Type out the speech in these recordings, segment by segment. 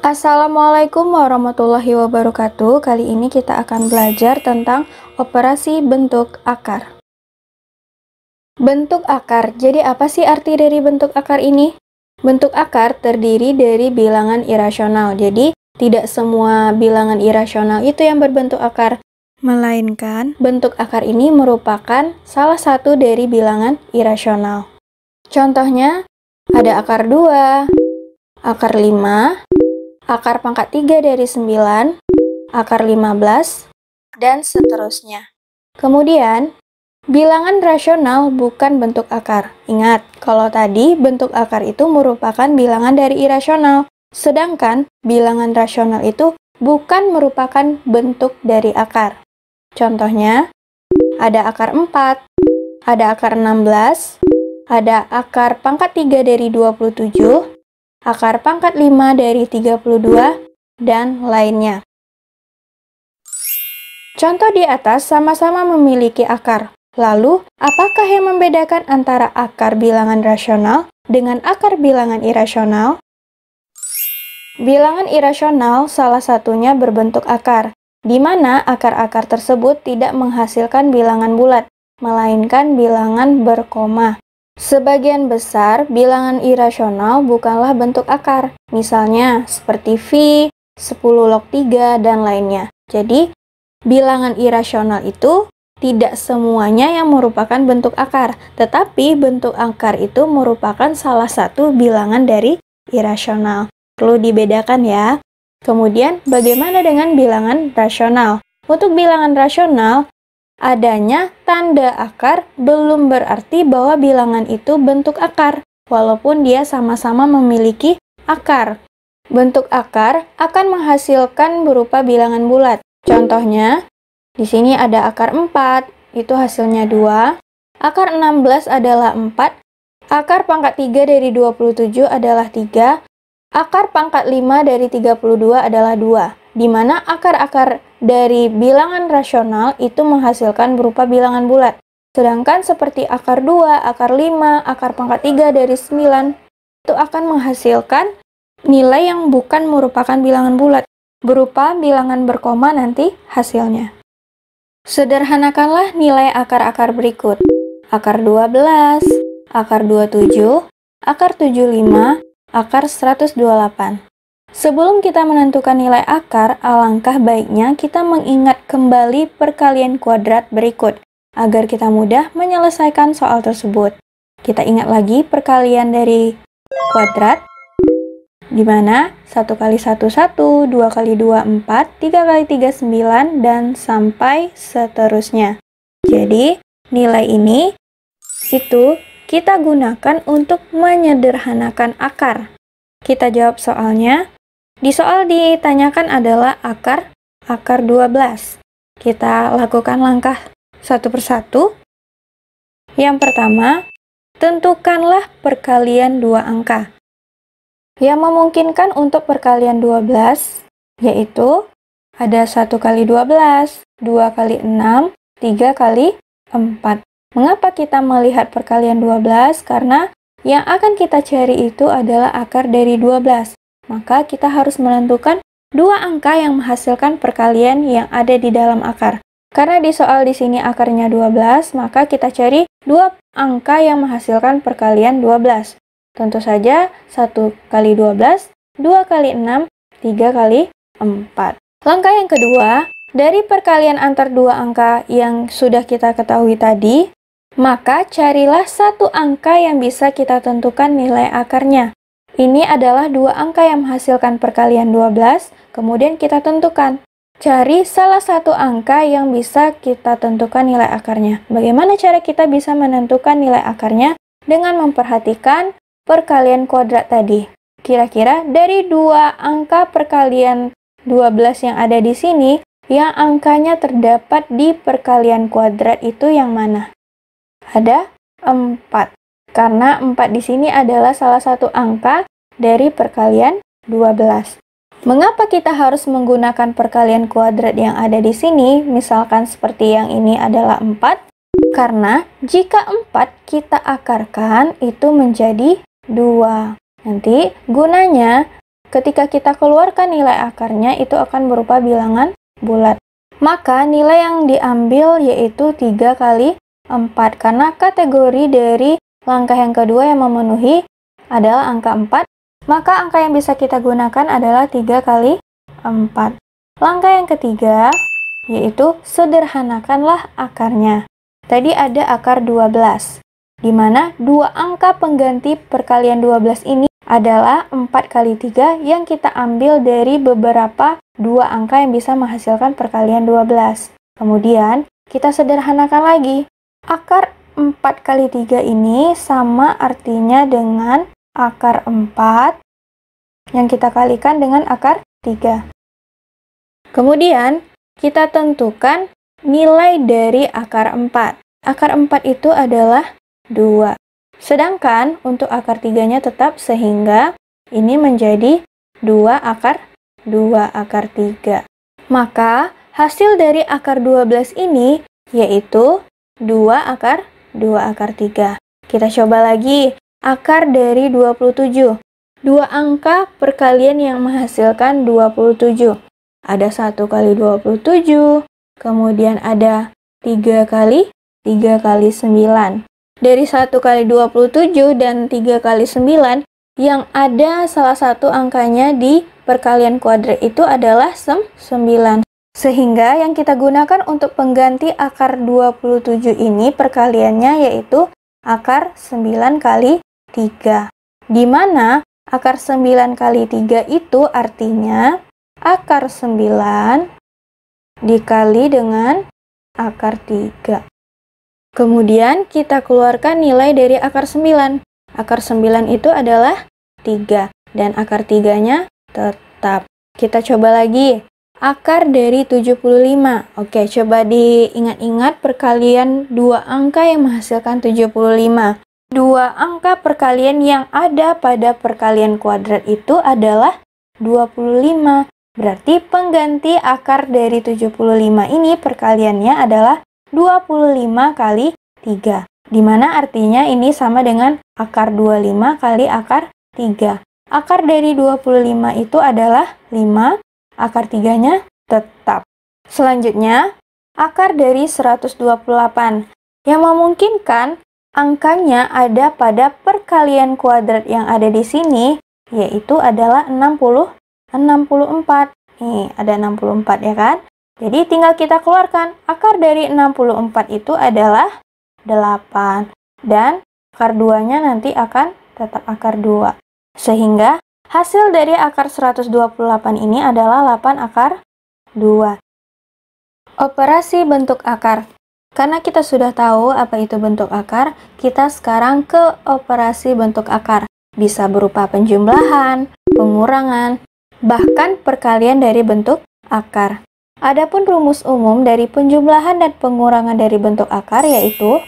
Assalamualaikum warahmatullahi wabarakatuh. Kali ini kita akan belajar tentang operasi bentuk akar. Bentuk akar. Jadi apa sih arti dari bentuk akar ini? Bentuk akar terdiri dari bilangan irasional. Jadi tidak semua bilangan irasional itu yang berbentuk akar, melainkan bentuk akar ini merupakan salah satu dari bilangan irasional. Contohnya ada akar 2, akar 5, akar pangkat 3 dari 9, akar 15, dan seterusnya. Kemudian, bilangan rasional bukan bentuk akar. Ingat, kalau tadi bentuk akar itu merupakan bilangan dari irasional, sedangkan bilangan rasional itu bukan merupakan bentuk dari akar. Contohnya, ada akar 4, ada akar 16, ada akar pangkat 3 dari 27, akar pangkat 5 dari 32, dan lainnya. Contoh di atas sama-sama memiliki akar. Lalu, apakah yang membedakan antara akar bilangan rasional dengan akar bilangan irasional? Bilangan irasional salah satunya berbentuk akar, di mana akar-akar tersebut tidak menghasilkan bilangan bulat, melainkan bilangan berkoma. Sebagian besar bilangan irasional bukanlah bentuk akar, misalnya seperti V, 10 log 3, dan lainnya. Jadi, bilangan irasional itu tidak semuanya yang merupakan bentuk akar, tetapi bentuk akar itu merupakan salah satu bilangan dari irasional. Perlu dibedakan ya. Kemudian, bagaimana dengan bilangan rasional? Untuk bilangan rasional, adanya tanda akar belum berarti bahwa bilangan itu bentuk akar, walaupun dia sama-sama memiliki akar. Bentuk akar akan menghasilkan berupa bilangan bulat. Contohnya, di sini ada akar 4, itu hasilnya 2, akar 16 adalah 4, akar pangkat 3 dari 27 adalah 3, akar pangkat 5 dari 32 adalah 2. Di mana akar-akar dari bilangan rasional itu menghasilkan berupa bilangan bulat. Sedangkan seperti akar 2, akar 5, akar pangkat 3 dari 9, itu akan menghasilkan nilai yang bukan merupakan bilangan bulat, berupa bilangan berkoma nanti hasilnya. Sederhanakanlah nilai akar-akar berikut. Akar 12, akar 27, akar 75, akar 128. Sebelum kita menentukan nilai akar, alangkah baiknya kita mengingat kembali perkalian kuadrat berikut, agar kita mudah menyelesaikan soal tersebut. Kita ingat lagi perkalian dari kuadrat, di mana 1 kali 1, 1, 2 kali 2, 4, 3 kali 3, 9, dan sampai seterusnya. Jadi, nilai ini itu kita gunakan untuk menyederhanakan akar. Kita jawab soalnya. Di soal ditanyakan adalah akar 12. Kita lakukan langkah satu persatu. Yang pertama, tentukanlah perkalian dua angka. Yang memungkinkan untuk perkalian 12, yaitu ada 1 kali 12, 2 kali 6, 3 kali 4. Mengapa kita melihat perkalian 12? Karena yang akan kita cari itu adalah akar dari 12. Maka kita harus menentukan dua angka yang menghasilkan perkalian yang ada di dalam akar. Karena di soal di sini akarnya 12, maka kita cari dua angka yang menghasilkan perkalian 12. Tentu saja 1 kali 12, 2 kali 6, 3 kali 4. Langkah yang kedua, dari perkalian antar dua angka yang sudah kita ketahui tadi, maka carilah satu angka yang bisa kita tentukan nilai akarnya. Ini adalah dua angka yang menghasilkan perkalian 12, kemudian kita tentukan. Cari salah satu angka yang bisa kita tentukan nilai akarnya. Bagaimana cara kita bisa menentukan nilai akarnya? Dengan memperhatikan perkalian kuadrat tadi. Kira-kira dari dua angka perkalian 12 yang ada di sini, yang angkanya terdapat di perkalian kuadrat itu yang mana? Ada 4. Karena 4 di sini adalah salah satu angka dari perkalian 12. Mengapa kita harus menggunakan perkalian kuadrat yang ada di sini? Misalkan seperti yang ini adalah 4. Karena jika 4 kita akarkan itu menjadi 2. Nanti gunanya ketika kita keluarkan nilai akarnya itu akan berupa bilangan bulat. Maka nilai yang diambil yaitu 3 kali 4. Karena kategori dari langkah yang kedua yang memenuhi adalah angka 4. Maka angka yang bisa kita gunakan adalah 3 kali 4. Langkah yang ketiga yaitu sederhanakanlah akarnya. Tadi ada akar 12, di mana dua angka pengganti perkalian 12 ini adalah 4 kali 3 yang kita ambil dari beberapa dua angka yang bisa menghasilkan perkalian 12. Kemudian kita sederhanakan lagi. Akar 4 kali 3 ini sama artinya dengan akar 4 yang kita kalikan dengan akar 3. Kemudian kita tentukan nilai dari akar 4. Akar 4 itu adalah 2. Sedangkan untuk akar 3-nya tetap sehingga ini menjadi 2 akar 3. Maka hasil dari akar 12 ini yaitu 2 akar 3. Kita coba lagi. Akar dari 27. Dua angka perkalian yang menghasilkan 27. Ada 1 kali 27, kemudian ada 3 kali 9. Dari 1 kali 27 dan 3 kali 9, yang ada salah satu angkanya di perkalian kuadrat itu adalah 9. Sehingga yang kita gunakan untuk pengganti akar 27 ini perkaliannya yaitu akar 9 kali 3. Di mana akar 9 kali 3 itu artinya akar 9 dikali dengan akar 3. Kemudian kita keluarkan nilai dari akar 9. Akar 9 itu adalah 3 dan akar 3-nya tetap. Kita coba lagi. Akar dari 75. Oke, coba diingat-ingat perkalian dua angka yang menghasilkan 75. Dua angka perkalian yang ada pada perkalian kuadrat itu adalah 25. Berarti pengganti akar dari 75 ini perkaliannya adalah 25 kali 3. Di mana artinya ini sama dengan akar 25 kali akar 3. Akar dari 25 itu adalah 5. Akar 3-nya tetap. Selanjutnya, akar dari 128. Yang memungkinkan angkanya ada pada perkalian kuadrat yang ada di sini, yaitu adalah 64. Nih, ada 64 ya kan? Jadi tinggal kita keluarkan. Akar dari 64 itu adalah 8. Dan akar 2-nya nanti akan tetap akar 2. Sehingga hasil dari akar 128 ini adalah 8 akar 2. Operasi bentuk akar. Karena kita sudah tahu apa itu bentuk akar, kita sekarang ke operasi bentuk akar. Bisa berupa penjumlahan, pengurangan, bahkan perkalian dari bentuk akar. Adapun rumus umum dari penjumlahan dan pengurangan dari bentuk akar yaitu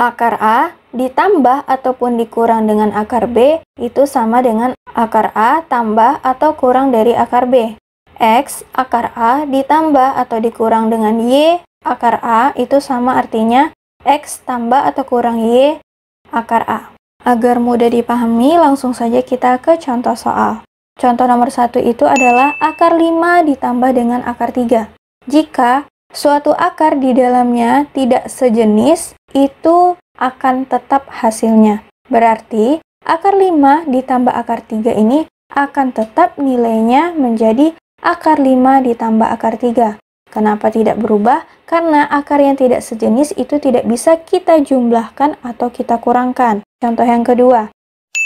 akar A ditambah ataupun dikurang dengan akar B itu sama dengan akar A tambah atau kurang dari akar B. X akar A ditambah atau dikurang dengan Y akar A itu sama artinya X tambah atau kurang Y akar A. Agar mudah dipahami, langsung saja kita ke contoh soal. Contoh nomor 1 itu adalah akar 5 ditambah dengan akar 3. Jika suatu akar di dalamnya tidak sejenis, itu akan tetap hasilnya. Berarti akar 5 ditambah akar 3 ini akan tetap nilainya menjadi akar 5 ditambah akar 3. Kenapa tidak berubah? Karena akar yang tidak sejenis itu tidak bisa kita jumlahkan atau kita kurangkan. Contoh yang kedua,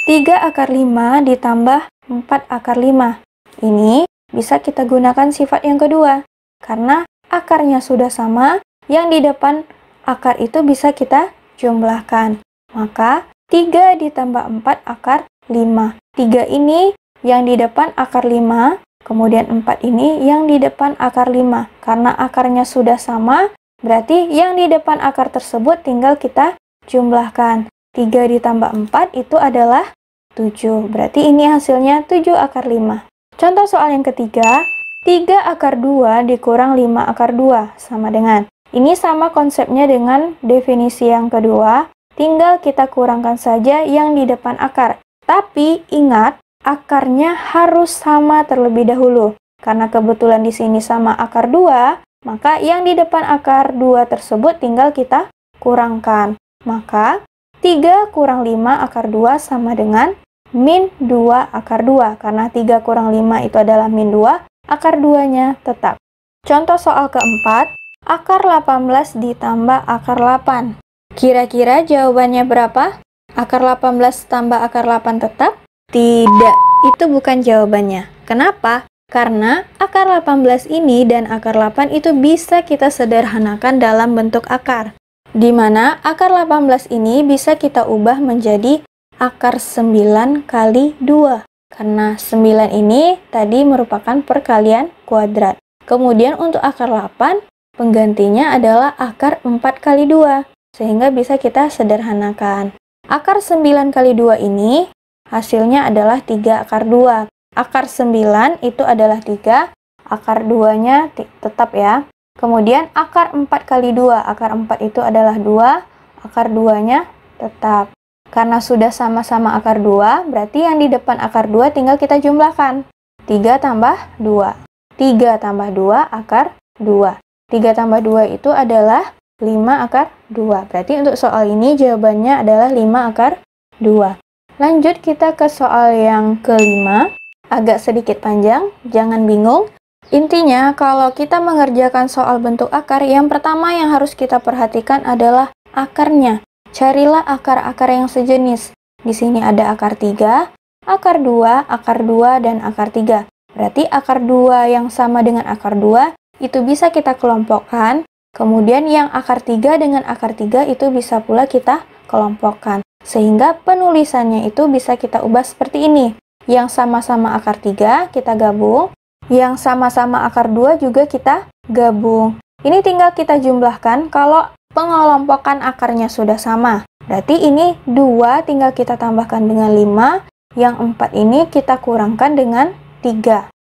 3 akar 5 ditambah 4 akar 5. Ini bisa kita gunakan sifat yang kedua. Karena akarnya sudah sama, yang di depan akar itu bisa kita jumlahkan. Maka 3 ditambah 4 akar 5. 3 ini yang di depan akar 5. Kemudian 4 ini yang di depan akar 5. Karena akarnya sudah sama, berarti yang di depan akar tersebut tinggal kita jumlahkan. 3 ditambah 4 itu adalah 7. Berarti ini hasilnya 7 akar 5. Contoh soal yang ketiga, 3 akar 2 dikurang 5 akar 2 sama dengan. Ini sama konsepnya dengan definisi yang kedua, tinggal kita kurangkan saja yang di depan akar. Tapi ingat, akarnya harus sama terlebih dahulu. Karena kebetulan di sini sama akar 2, maka yang di depan akar 2 tersebut tinggal kita kurangkan. Maka 3 kurang 5 akar 2 sama dengan min 2 akar 2. Karena 3 kurang 5 itu adalah min 2, akar 2-nya tetap. Contoh soal keempat, akar 18 ditambah akar 8. Kira-kira jawabannya berapa? Akar 18 tambah akar 8 tetap? Tidak, itu bukan jawabannya. Kenapa? Karena akar 18 ini dan akar 8 itu bisa kita sederhanakan dalam bentuk akar. Di mana akar 18 ini bisa kita ubah menjadi akar 9 kali 2. Karena 9 ini tadi merupakan perkalian kuadrat. Kemudian untuk akar 8, penggantinya adalah akar 4 kali 2. Sehingga bisa kita sederhanakan. Akar 9 kali 2 ini hasilnya adalah 3 akar 2. Akar 9 itu adalah 3, akar 2-nya tetap ya. Kemudian akar 4 kali 2, akar 4 itu adalah 2, akar 2-nya tetap. Karena sudah sama-sama akar 2, berarti yang di depan akar 2 tinggal kita jumlahkan. 3 tambah 2. 3 tambah 2 akar 2. 3 tambah 2 itu adalah 5 akar 2. Berarti untuk soal ini jawabannya adalah 5 akar 2. Lanjut kita ke soal yang kelima. Agak sedikit panjang, jangan bingung. Intinya, kalau kita mengerjakan soal bentuk akar, yang pertama yang harus kita perhatikan adalah akarnya. Carilah akar-akar yang sejenis. Di sini ada akar 3, akar 2, akar 2, dan akar 3. Berarti akar 2 yang sama dengan akar 2 itu bisa kita kelompokkan. Kemudian yang akar 3 dengan akar 3 itu bisa pula kita kelompokkan. Sehingga penulisannya itu bisa kita ubah seperti ini. Yang sama-sama akar 3 kita gabung. Yang sama-sama akar 2 juga kita gabung. Ini tinggal kita jumlahkan kalau pengelompokan akarnya sudah sama. Berarti ini 2 tinggal kita tambahkan dengan 5. Yang 4 ini kita kurangkan dengan 3.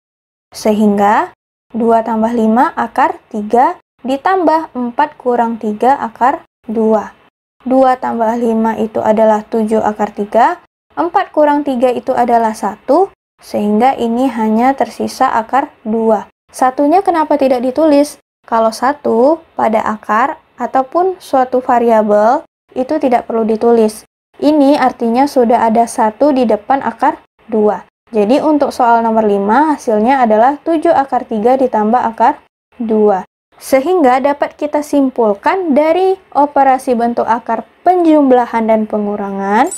Sehingga 2 tambah 5 akar 3 ditambah 4 kurang 3 akar 2. 2 tambah 5 itu adalah 7 akar 3. 4 kurang 3 itu adalah 1. Sehingga ini hanya tersisa akar 2. Satunya kenapa tidak ditulis? Kalau 1 pada akar ataupun suatu variabel itu tidak perlu ditulis. Ini artinya sudah ada 1 di depan akar 2. Jadi untuk soal nomor 5 hasilnya adalah 7 akar 3 ditambah akar 2. Sehingga dapat kita simpulkan dari operasi bentuk akar penjumlahan dan pengurangan,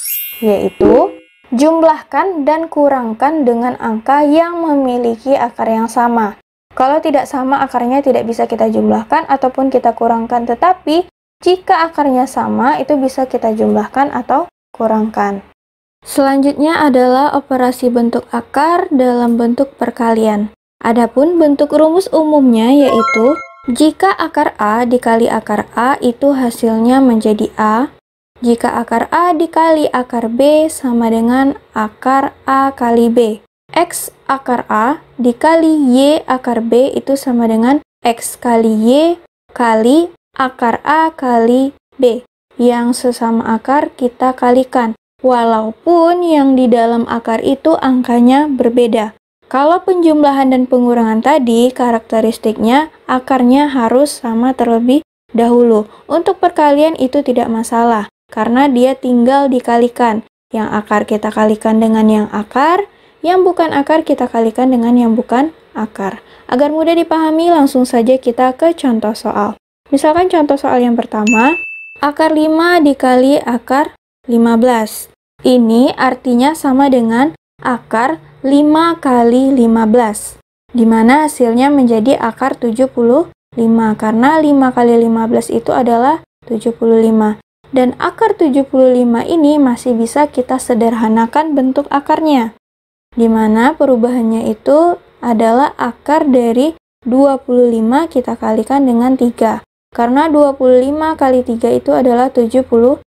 yaitu jumlahkan dan kurangkan dengan angka yang memiliki akar yang sama. Kalau tidak sama akarnya tidak bisa kita jumlahkan ataupun kita kurangkan, tetapi jika akarnya sama itu bisa kita jumlahkan atau kurangkan. Selanjutnya adalah operasi bentuk akar dalam bentuk perkalian. Adapun bentuk rumus umumnya yaitu jika akar A dikali akar A itu hasilnya menjadi A. Jika akar A dikali akar B sama dengan akar A kali B. X akar A dikali Y akar B itu sama dengan X kali Y kali akar A kali B. Yang sesama akar kita kalikan. Walaupun yang di dalam akar itu angkanya berbeda. Kalau penjumlahan dan pengurangan tadi, karakteristiknya akarnya harus sama terlebih dahulu. Untuk perkalian itu tidak masalah, karena dia tinggal dikalikan. Yang akar kita kalikan dengan yang akar, yang bukan akar kita kalikan dengan yang bukan akar. Agar mudah dipahami, langsung saja kita ke contoh soal. Misalkan contoh soal yang pertama, akar 5 dikali akar 15. Ini artinya sama dengan akar 5 kali 15, di mana hasilnya menjadi akar 75, karena 5 kali 15 itu adalah 75. Dan akar 75 ini masih bisa kita sederhanakan bentuk akarnya, di mana perubahannya itu adalah akar dari 25 kita kalikan dengan 3, karena 25 kali 3 itu adalah 75.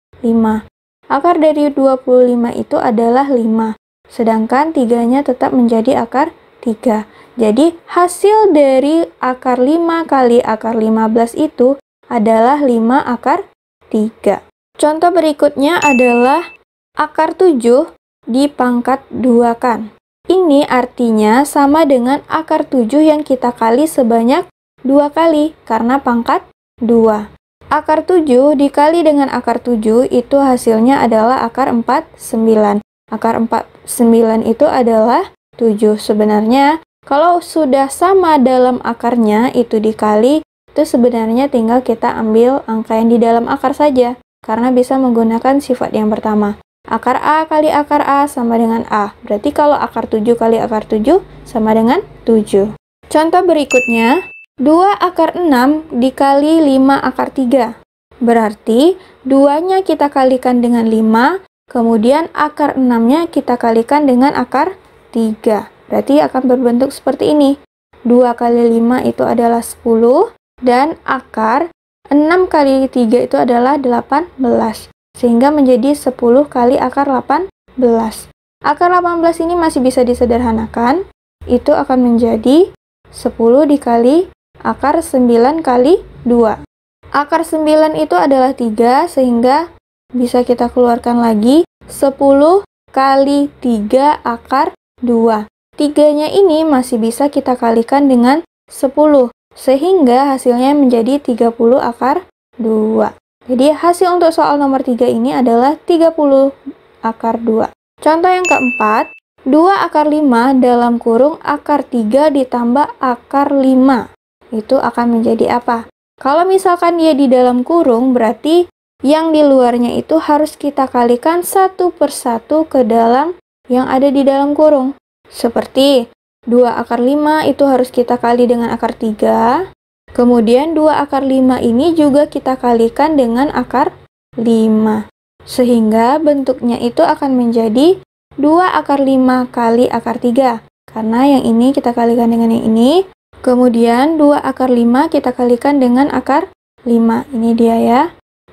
Akar dari 25 itu adalah 5. Sedangkan 3-nya tetap menjadi akar 3. Jadi hasil dari akar 5 kali akar 15 itu adalah 5 akar 3. Contoh berikutnya adalah akar 7 dipangkat 2-kan. Ini artinya sama dengan akar 7 yang kita kali sebanyak 2 kali karena pangkat 2. Akar 7 dikali dengan akar 7 itu hasilnya adalah akar 49. Akar 49 itu adalah 7. Sebenarnya kalau sudah sama dalam akarnya itu dikali, itu sebenarnya tinggal kita ambil angka yang di dalam akar saja karena bisa menggunakan sifat yang pertama. Akar A kali akar A sama dengan A. Berarti kalau akar 7 kali akar 7 sama dengan 7. Contoh berikutnya, 2 akar 6 dikali 5 akar 3. Berarti 2-nya kita kalikan dengan 5, kemudian akar 6-nya kita kalikan dengan akar 3. Berarti akan berbentuk seperti ini. 2 kali 5 itu adalah 10, dan akar 6 kali 3 itu adalah 18. Sehingga menjadi 10 kali akar 18. Akar 18 ini masih bisa disederhanakan. Itu akan menjadi 10 dikali akar 9 kali 2. Akar 9 itu adalah 3, sehingga bisa kita keluarkan lagi 10 kali 3 akar 2. 3-nya ini masih bisa kita kalikan dengan 10, sehingga hasilnya menjadi 30 akar 2. Jadi hasil untuk soal nomor 3 ini adalah 30 akar 2. Contoh yang keempat, 2 akar 5 dalam kurung akar 3 ditambah akar 5. Itu akan menjadi apa? Kalau misalkan dia di dalam kurung, berarti yang di luarnya itu harus kita kalikan satu persatu ke dalam yang ada di dalam kurung. Seperti 2 akar 5 itu harus kita kali dengan akar 3. Kemudian 2 akar 5 ini juga kita kalikan dengan akar 5. Sehingga bentuknya itu akan menjadi 2 akar 5 kali akar 3. Karena yang ini kita kalikan dengan yang ini. Kemudian 2 akar 5 kita kalikan dengan akar 5. Ini dia ya.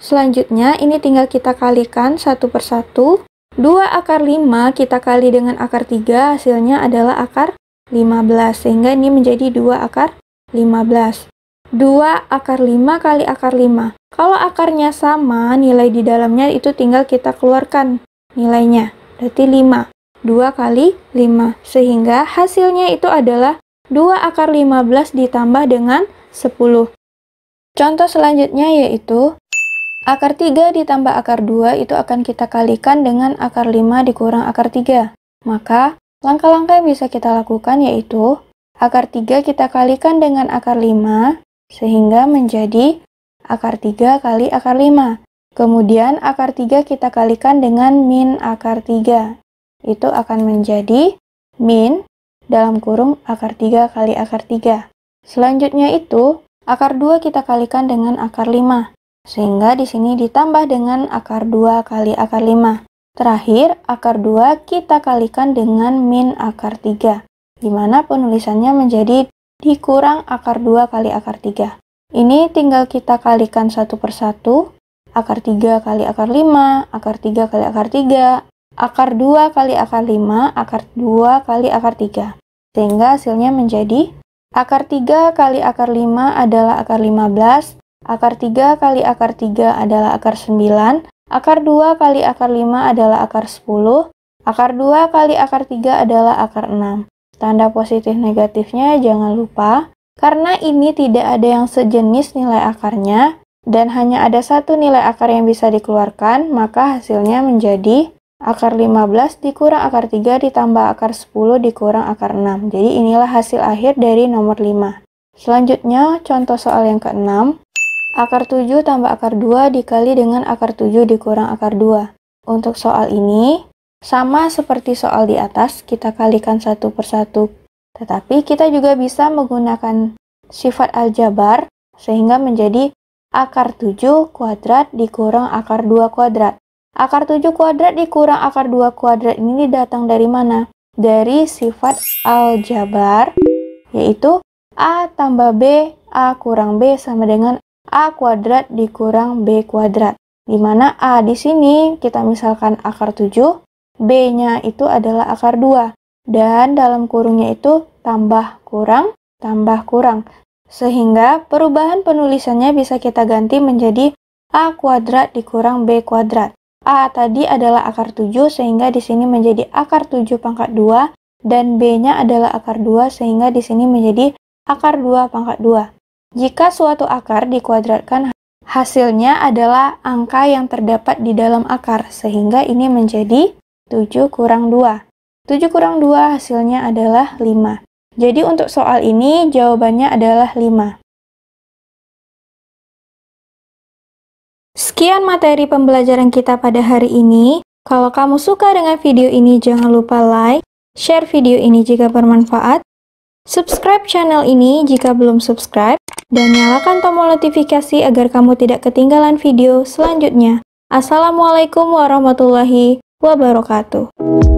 Selanjutnya ini tinggal kita kalikan satu persatu. 2 akar 5 kita kali dengan akar 3, hasilnya adalah akar 15. Sehingga ini menjadi 2 akar 15. 2 akar 5 kali akar 5. Kalau akarnya sama, nilai di dalamnya itu tinggal kita keluarkan nilainya. Berarti 5. 2 kali 5. Sehingga hasilnya itu adalah 2 akar 15 ditambah dengan 10. Contoh selanjutnya yaitu akar 3 ditambah akar 2 itu akan kita kalikan dengan akar 5 dikurang akar 3. Maka langkah-langkah yang bisa kita lakukan yaitu akar 3 kita kalikan dengan akar 5 sehingga menjadi akar 3 kali akar 5. Kemudian akar 3 kita kalikan dengan min akar 3. Itu akan menjadi min dalam kurung akar 3 kali akar 3. Selanjutnya itu akar 2 kita kalikan dengan akar 5. Sehingga di sini ditambah dengan akar 2 kali akar 5. Terakhir, akar 2 kita kalikan dengan min akar 3. Di mana penulisannya menjadi dikurang akar 2 kali akar 3. Ini tinggal kita kalikan satu persatu. Akar 3 kali akar 5, akar 3 kali akar 3, akar 2 kali akar 5, akar 2 kali akar 3. Sehingga hasilnya menjadi akar 3 kali akar 5 adalah akar 15, akar 3 kali akar 3 adalah akar 9, akar 2 kali akar 5 adalah akar 10, akar 2 kali akar 3 adalah akar 6. Tanda positif negatifnya jangan lupa, karena ini tidak ada yang sejenis nilai akarnya, dan hanya ada satu nilai akar yang bisa dikeluarkan, maka hasilnya menjadi akar 15 dikurang akar 3 ditambah akar 10 dikurang akar 6. Jadi inilah hasil akhir dari nomor 5. Selanjutnya, contoh soal yang ke-6. Akar 7 tambah akar 2 dikali dengan akar 7 dikurang akar 2. Untuk soal ini, sama seperti soal di atas, kita kalikan satu persatu. Tetapi kita juga bisa menggunakan sifat aljabar, sehingga menjadi akar 7 kuadrat dikurang akar 2 kuadrat. Akar 7 kuadrat dikurang akar 2 kuadrat ini datang dari mana? Dari sifat aljabar, yaitu A tambah B, A kurang B sama dengan A kuadrat dikurang B kuadrat. Di mana A di sini kita misalkan akar 7, B-nya itu adalah akar 2. dan dalam kurungnya itu tambah kurang, sehingga perubahan penulisannya bisa kita ganti menjadi A kuadrat dikurang B kuadrat. A tadi adalah akar 7 sehingga di sini menjadi akar 7 pangkat 2 dan B-nya adalah akar 2 sehingga di sini menjadi akar 2 pangkat 2. Jika suatu akar dikuadratkan, hasilnya adalah angka yang terdapat di dalam akar sehingga ini menjadi 7 kurang 2. 7 kurang 2 hasilnya adalah 5. Jadi untuk soal ini jawabannya adalah 5. Sekian materi pembelajaran kita pada hari ini. Kalau kamu suka dengan video ini, jangan lupa like, share video ini jika bermanfaat, subscribe channel ini jika belum subscribe, dan nyalakan tombol notifikasi agar kamu tidak ketinggalan video selanjutnya. Assalamualaikum warahmatullahi wabarakatuh.